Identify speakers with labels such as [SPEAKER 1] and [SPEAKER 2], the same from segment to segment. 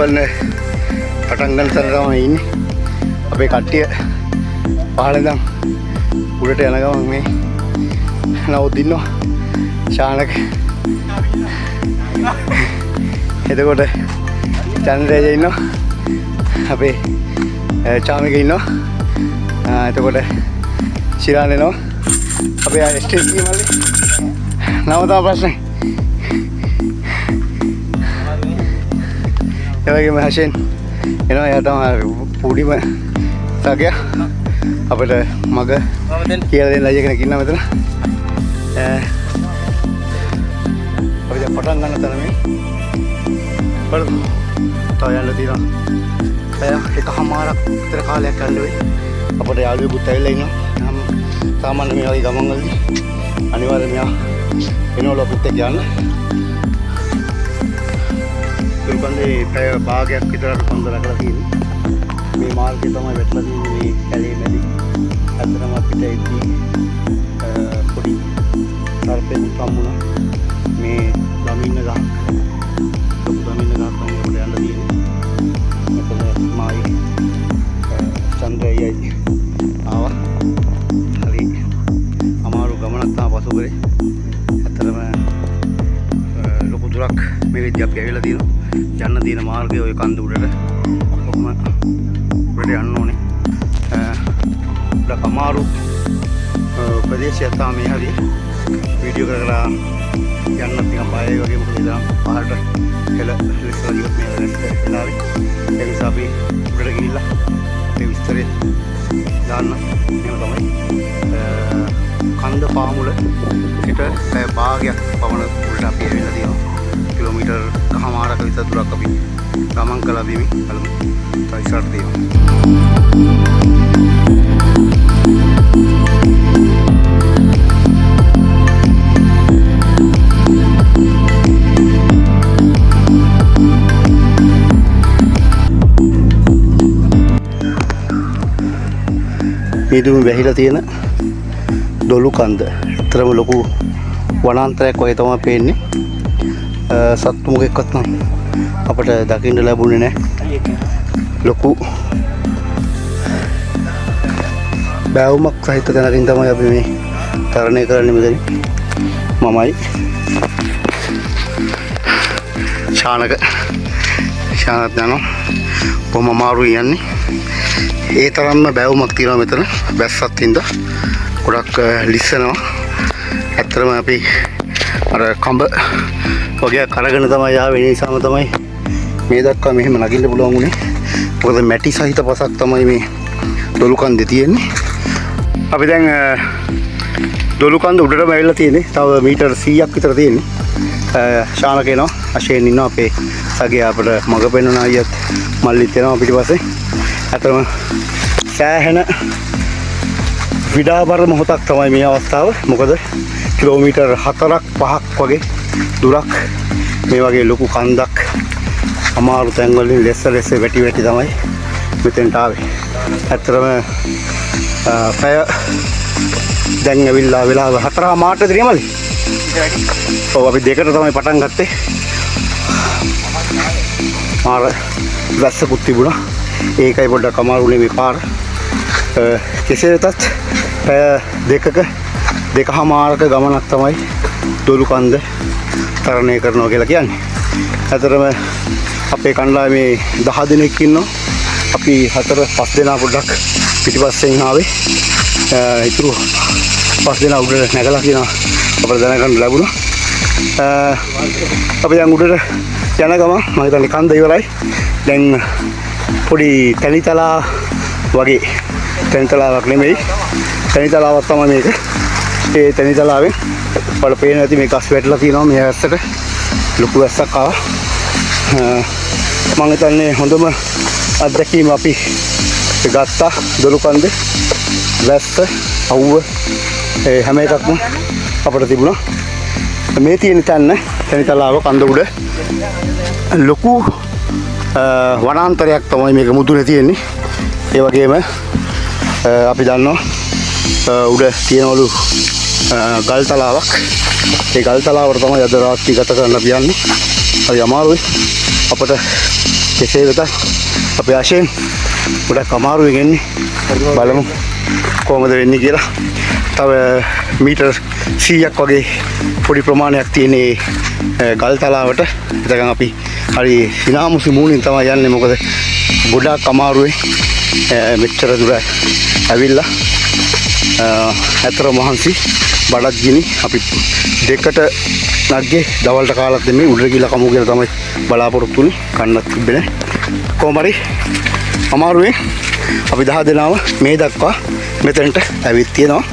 [SPEAKER 1] ගන්න පටන් ගන්න තැන තමයි ඉන්නේ. අපේ කට්ටිය පහළ ඉඳන් උඩට යන ගමන් මේ නවතිනවා ශානක. එතකොට චන්ද්‍රජ ඉන්නවා. අපේ චාමික ඉන්නවා. එතකොට ශිරාන් එනවා. අපේ ස්ටේජ් එකේ මල්ලි නම තමයි ප්‍රශ්නේ. ඒ වගේම හෂෙන් එනවා. එයා තමයි පුඩිම සගයා. අපිට මග කියලා දෙන්න අයියා කෙනෙක් ඉන්නවා මෙතන. අපි දැන් පටන් ගන්න තැන මේ බලමු. තව යන්න තියෙනවා. එකමාරක් විතර කාලයක් යන්න වෙයි. අපිට යාළුවෙකුත් ඇවිල්ලා ඉන්නවා. සාමාන්‍ය මේ වගේ ගමන් වලදී අනිවාර්යයෙන් මෙයා එනවලු අපිත් එක්ක යන්න. දුර්ගන්ධේ පැය භාගයක් විතර කොන්ද රැකලා තියෙන්නේ. මේ මාර්ගය තමයි වැටලා තියෙන්නේ මේ කැලේ මැදි. අතරම අපිට ඉති පොඩි සර්පෙන් සම්මුණා. මේ ළමින්න ගහ. ලොකු ළමින්න ගහක් තමයි අපිට යන්න තියෙන්නේ. මෙතන මායි චන්ද්‍රයයි ආවා. හරි අමාරු ගමනක් තමයි පසු කරේ. අතරම ලොකු දුරක් මේ විදිහ අපි ඇවිල්ලා තියෙනවා. යන්න තියෙන මාර්ගය ওই කන්ද උඩට කොහොම උඩට යන්න ඕනේ. ඩක් අමාරු ප්‍රදේශයක් තමයි මේ හරිය වීඩියෝ කරලා යන්න ටිකක් බයයි වගේ. මොකද ඉතින් පහළට හෙල ඉස්සරහ ගියොත් මේ වෙලාවේ ඒ නිසා අපි උඩට ගිහිල්ලා මේ විස්තරේ දාන්න. එහෙම තමයි කන්ද පාමුල පිට පැය භාගයක් පමණ උඩට අපි ඇවිල්ලා තියෙනවා. කිලෝමීටර් කමාරක විතර දුරක් අපි ගමන් කළා බිමි. බලමු තයිසාර් තියෙනවා. මේදුම වැහිලා තියෙන දොළු කන්ද. අතරම ලොකු වනාන්තරයක් වගේ තමයි පේන්නේ. සත්තු මොකෙක්වත් නම් අපට දකින්න ලැබුණේ නැහැ. ලොකු බෑවුමක් සහිත තැනකින් තමයි අපි මේ තරණය කරන්නේ මෙතන. මමයි ශානක ශානත් යනවා. කොහොම අමාරුයි යන්නේ. ඒ තරම්ම බෑවුමක් තියෙනවා මෙතන. බැස්සත් හින්දා ගොඩක් ලිස්සනවා. ඇත්තටම අපි අර කඹ වගේ කරගෙන තමයි ආවේ. ඒ නිසාම තමයි මේ දක්වා මෙහෙම නගින්න පුළුවන් උනේ. මොකද මැටි සහිත පසක් තමයි මේ දොළු කන්දේ තියෙන්නේ. අපි දැන් දොළු කන්ද උඩටම ඇවිල්ලා තියෙන්නේ. තව මීටර් 100ක් විතර තියෙන්නේ. ශානක එනවා. අශේන් ඉන්නවා අපේ සගයා. අපිට මග පෙන්වන අයියත් මල්ලිත් එනවා පිටිපස්සේ. අතරම සෑහෙන විඩාබර මොහොතක් තමයි මේ අවස්ථාව. මොකද කිලෝමීටර් 4ක් 5ක් වගේ දුරක් මේ වගේ ලොකු කන්දක් අමාරු තැන් වලින් ලෙස්ස වැටි තමයි මෙතෙන්ට ආවේ. ඇත්තටම පැය දැන් ඇවිල්ලා වෙලාව 4:00 විතර යමලි. ඔව් අපි දෙකට තමයි පටන් ගත්තේ. මාර වැස්සකුත් තිබුණා. ඒකයි පොඩ්ඩක් අමාරුනේ මේ පාර. කෙසේ වෙතත් පැය දෙකමාරක ගමනක් තමයි දොළු කන්ද තරණය කරනවා කියලා කියන්නේ. ඇතරම අපේ කණ්ඩායමේ 10 දෙනෙක් ඉන්නවා. අපි 4-5 දෙනා පොඩ්ඩක් පිටිපස්සෙන් ආවේ. ඊටු 5 දෙනා උඩට නැගලා කියනවා අපිට දැනගන්න ලැබුණා. අපි දැන් උඩට යන ගම මම හිතන්නේ කන්ද ඉවරයි. දැන් පොඩි තැනිතලා වගේ තැනිතලාවක් නෙමෙයි. තැනිතලාවක් තමයි මේක. ඒ තැනිතලාවෙන් වල පේන ඇති මේ ගස් වැටලා තියෙනවා. මේ ඇස්සට ලොකු ඇස්සක් ආවා. මම හිතන්නේ හොඳම අත්දැකීම අපි ගත්තා දොළු කන්දේ. වැස්ස අවුව හැම එකක්ම අපිට තිබුණා. මේ තියෙන තැනිතලාව කන්ද උඩ ලොකු වනාන්තරයක් තමයි මේක මුදුනේ තියෙන්නේ. ඒ වගේම අපි දන්නවා උඩ තියෙනවලු ගල් තලාවක්. ඒ ගල් තලාවට තමයි අද රාත්‍රී ගත කරන්න අපි යන්නේ. හරි අමාරුයි. අපිට කෙසේ වෙතත් අපේ ආශයෙන් ගොඩක් අමාරුවෙන් එන්නේ. බලමු කොහොමද වෙන්නේ කියලා. තව මීටර් 100ක් වගේ පොඩි ප්‍රමාණයක් තියෙන ගල් තලාවට. එතකන් අපි හරි සිනාමුසි මූණින් තමයි යන්නේ. මොකද ගොඩක් අමාරුවේ මෙච්චර දුර ඇවිල්ලා ඇතර මහන්සි බඩත් ගිනි අපි දෙකට නැග්ගේ දවල්ට කාලත් දෙන්නේ උඩට ගිහලා කමු කියලා තමයි බලාපොරොත්තු වුනේ. කන්නත් තිබ්බේ නැහැ. කොහොම හරි අමාරුවේ අපි 10 දෙනාම මේ දක්වා මෙතනට ඇවිත් තියෙනවා.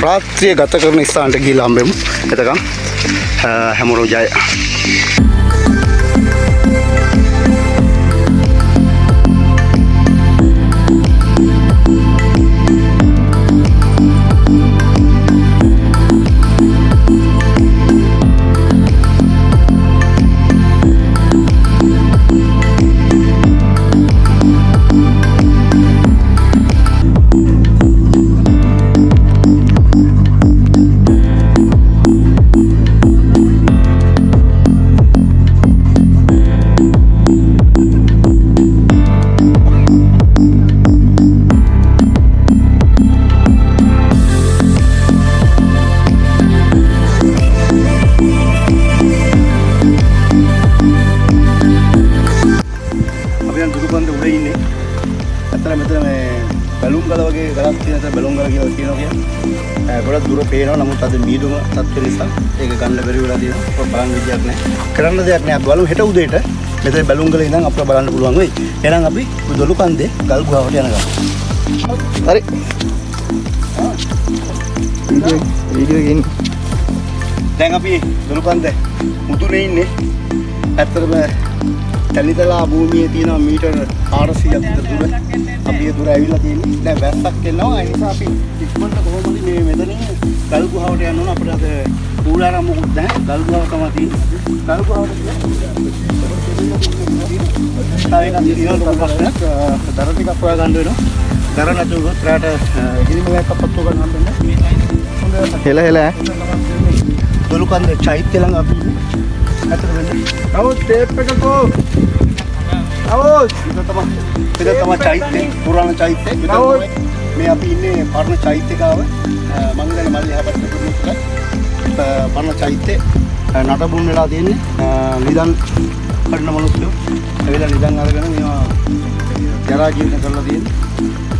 [SPEAKER 1] රාත්‍රිය ගත කරන ස්ථානට ගිහලා හම්බෙමු. එතකන් හැමෝම ජය. ගොඩක් දුර පේනවා. නමුත් අද මීදුම තත්ත්ව නිසා ඒක ගන්න බැරි වෙලා තියෙනවා. බලන්න විදියක් නැහැ. කරන්න දෙයක් නැහැ. අපි බලමු හෙට උදේට මෙතන බැලුම් ගල ඉඳන් අපිට බලන්න පුළුවන් වෙයි. එහෙනම් අපි දොළු කන්දේ ගල් ගුහාවට යනවා. හරි. වීඩියෝ එකේ ඉන්නේ. දැන් අපි දොළු කන්දේ මුදුනේ ඉන්නේ. ඇත්තටම තැලිතලා භූමියේ තියෙන මීටර 400ක් විතර දුර අපි ඒ දුර ඇවිල්ලා තියෙන්නේ. දැන් වැස්සක් එනවා. ඒ නිසා අපි ඉක්මනට කොහොමද මේ මෙතනින් ගල් ගුහාවට යන්න ඕන. අපිට අද ඌලාරම් මොකුත් නැහැ. ගල් ගුහාව තමයි තියෙන්නේ. ගල් ගුහාවට දර ටිකක් හොයා ගන්න වෙනවා. දර නැතුව රාට ගිනිම එකක් පත්තු ගන්න හම්බෙන්නේ. හෙල දොළු කන්දේ චෛත්‍ය ළඟ අපි අතර වෙන්නේ. නමුත් ටේප් එකකෝ නමුත් ඉත තමයි චෛත්‍ය පුරාණ චෛත්‍ය. මේ අපි ඉන්නේ පරණ චෛත්‍ය ගාව. මම දැන් මල්ලි හැපත් දුන්නා. පරණ චෛත්‍ය නටබුන් වෙලා තියෙන්නේ. නිදන් කරන මිනිස්සු ඇවිල්ලා නිදන් අරගෙන මේවා ජරා ජීවිත කරලා තියෙන්නේ.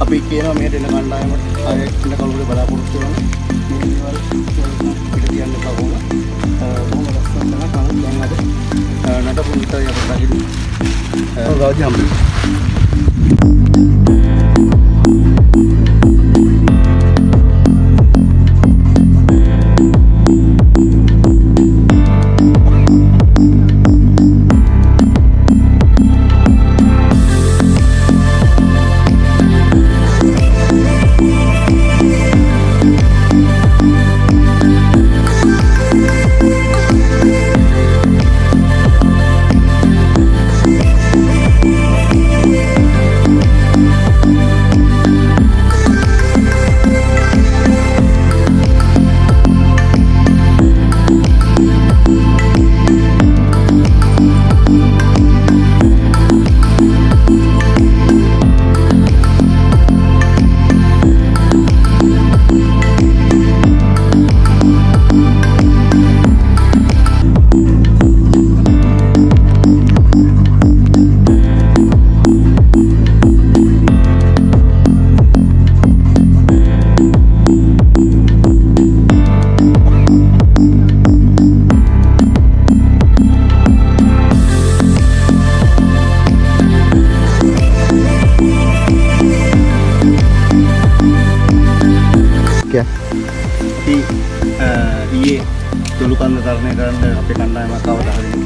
[SPEAKER 1] අපි කියනවා මෙහෙට එන කණ්ඩායමට ආයෙත් ඉන්න කවුරුද බලාපොරොත්තු වෙනවා. මේ දේවල් පිට තියන්න එපා කොහොම. කොහොම ලස්සන තමයි දැන් අද නටබුන් විතරයි අපිට දකින්නේ. රාජ්‍ය හම්බෙන්නේ. ඊයේ දොළු කන්ද තරණය කරන්න අපේ කණ්ඩායමක් ආවද හරියට.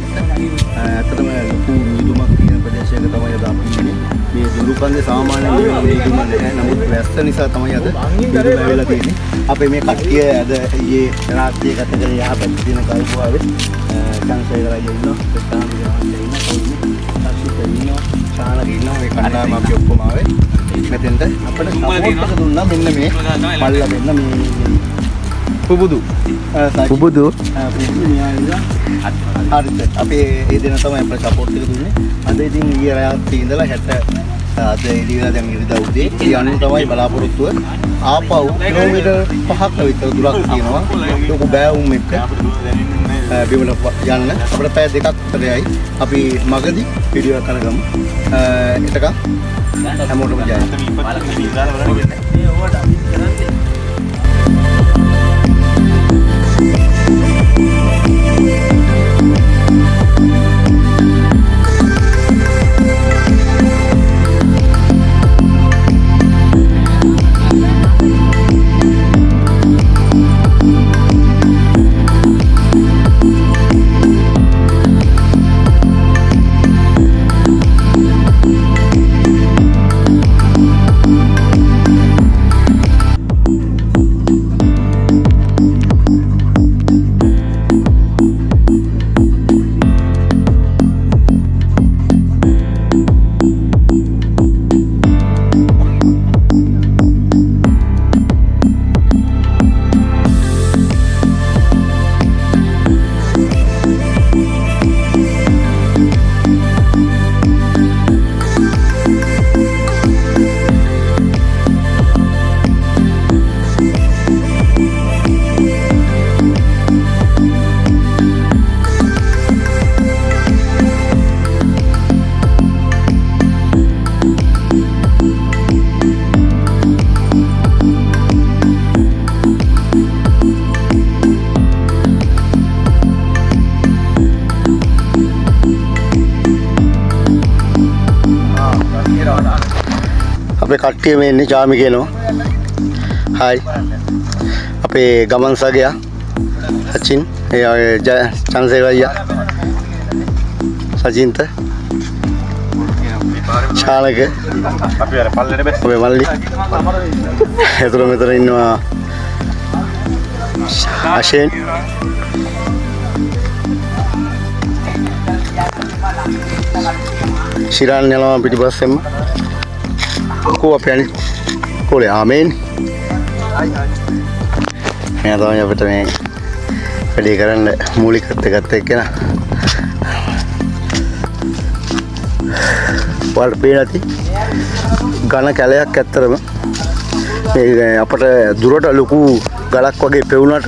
[SPEAKER 1] ඇත්තටම ලොකු මිදුමක් තියෙන ප්‍රදේශයක තමයි අද අපි ඉන්නේ. මේ දොළු කන්දේ සාමාන්‍ය මිදුම නැහැ. නමුත් වැස්ස නිසා තමයි අද මිදුම ඇවිල්ලා තියෙන්නේ. අපේ මේ කට්ටිය අද ඊයේ රාත්‍රියේ ගත කරේ යහපත් තියෙන ගල් ගුහාවේ චන්සය කරලා ඉන්නවා. ප්‍රධාන විහාරයේ ඉන්න කවුරුනේ සාක්ෂිත ඉන්නවා. ශානක ඉන්නවා. මේ කණ්ඩායම අපි ඔක්කොම ආවේ. මෙතෙන්ට අපිට සපෝට් එක දුන්නා මෙන්න මේ මල්ලා මෙන්න මේ
[SPEAKER 2] පුබුදු.
[SPEAKER 1] පුබුදු.
[SPEAKER 2] හරිද? අපි ඒ දෙන තමයි අපේ සපෝට් එක දුන්නේ. අද ඉතින් ඊයේ රාත්‍රියේ ඉඳලා 60 අද එළියලා දැන් ඉරිදා උදේ ඒ අනුව තමයි බලාපොරොත්තුව. ආපහු කිලෝමීටර් 5ක් විතර දුරක් තියෙනවා. ලොකු බෑවුම් එක්ක බිමල යන්න අපිට පැය දෙකක් විතරයි. අපි මගදී වීඩියෝ එක කරගමු. එතකම් හැමෝටම ජය.
[SPEAKER 1] අපේ කට්ටිය මේ ඉන්නේ ජාමි කියනවා. හායි. අපේ ගමන් සගයා සචින් ඒ චන්සේවයියා සජින්ත ශාලක අපි අර පල්ලෙට බැස් ඔය මල්ලි එතන මෙතන ඉන්නවා අෂේන් ශිරාන් යනවා පිටිපස්සෙම को apa ni boleh amin मैं तो यहाँ पे तो मैं पढ़ी करने मूली करते करते क्या ना वाल पेड़ आती गाना क्या ले क्या में ये अपने दूरों लोगों गलत को आगे पेउना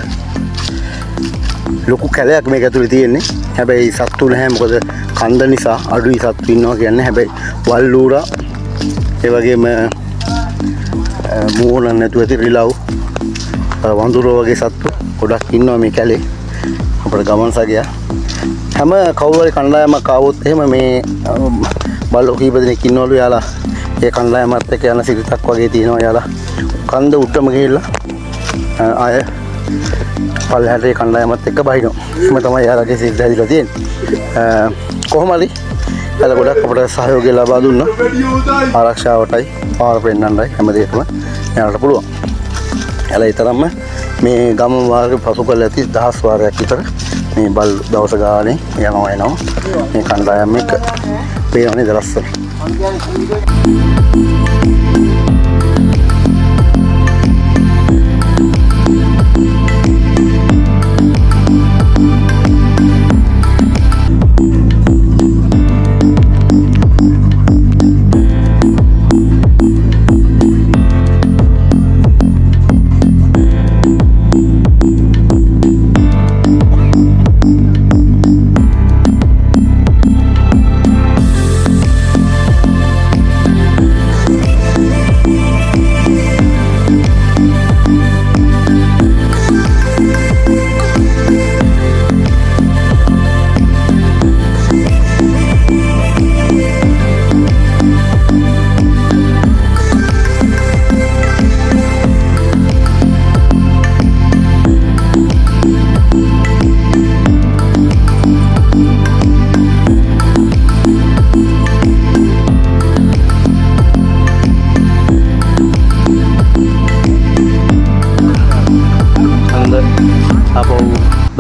[SPEAKER 1] लोगों क्या ले मैं क्या तो लेती है नहीं है भाई सातु नहीं है मुझे खानदानी सा आडू सातु इन्हों क्या नहीं है भाई वाल लूरा ඒ වගේම මූණ නැතුව ඇති රිලව් වඳුරෝ වගේ සත්තු ගොඩක් ඉන්නවා මේ කැලේ අපේ ගමන් සගයා හැම කවුරු හරි කණ්ඩායමක් ආවොත් එහෙම මේ බල්ලෝ කීප දෙනෙක් ඉන්නවලු යාලා ඒ කණ්ඩායමත් එක්ක යන සිරිතක් වගේ තියෙනවා යාලා කන්ද උඩටම ගිහිල්ලා ආය පල්ලෙහාට ඒ කණ්ඩායමත් එක්ක බහිනවා එහෙම තමයි යාලාගේ සිරිත හැදිලා තියෙන්නේ කොහොම හරි අද ගොඩක් අපට සහයෝගය ලබා දුන්නා ආරක්ෂාවටයි පාර පෙන්නන්නයි හැමදේටම යන්නට පුළුවන්. එලා ඊතරම්ම මේ ගම මාර්ග පසු කළ ඇති දහස් වාරයක් විතර මේ බල් දවස ගානේ යනවා එනවා මේ කණ්ඩායම එක පේනවනේ දරස්සන.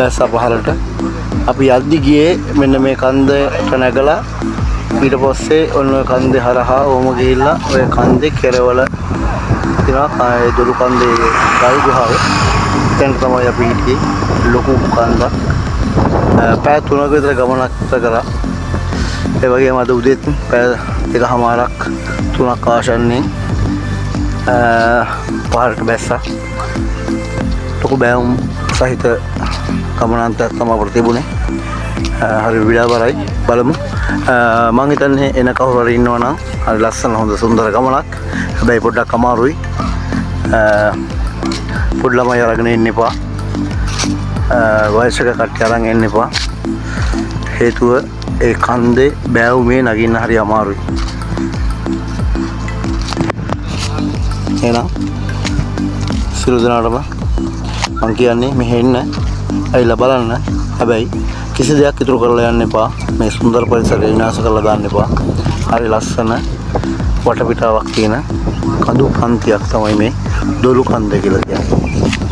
[SPEAKER 1] බැස්ස පහලට අපි යද්දි ගියේ මෙන්න මේ කන්දට නැගලා ඊට පස්සේ ඔන්න ඔය කන්දේ හරහා ඕම ගිහිල්ලා ඔය කන්දේ කෙරවල තියෙනවා ඒ දොළු කන්දේ ගල් ගුහාව
[SPEAKER 2] තැන තමයි අපි හිටියේ ලොකු කන්දක්. පැය 3ක විතර ගමනක් කරා. ඒ වගේම අද උදේත් පැය 2කමාරක් 3ක් ආසන්නයෙන් පහළට බැස්සා. ලොකු බෑවුම් සහිත ගමනාන්තයක් තමයි අපිට තිබුණේ. හරි විඩාවරයි බලමු. මම හිතන්නේ එන කවුරු හරි ඉන්නවා නම් හරි ලස්සන හොඳ සුන්දර ගමනක්. හැබැයි පොඩ්ඩක් අමාරුයි. පොඩි ළමයි අරගෙන ඉන්න එපා. වයසක කට්ටිය අරන් එන්න එපා. හේතුව ඒ කන්දේ බෑවුමේ නගින්න හරි අමාරුයි. එහෙනම් සියලු දෙනාටම මම කියන්නේ මෙහෙ එන්න ඇවිල්ලා බලන්න. හැබැයි කිසි දෙයක් ඉතුරු කරලා යන්න එපා. මේ සුන්දර පරිසරය විනාශ කරලා දාන්න එපා. හරි ලස්සන වටපිටාවක් තියෙන කඳු පන්තියක් තමයි මේ දොළු කන්ද කියලා කියන්නේ.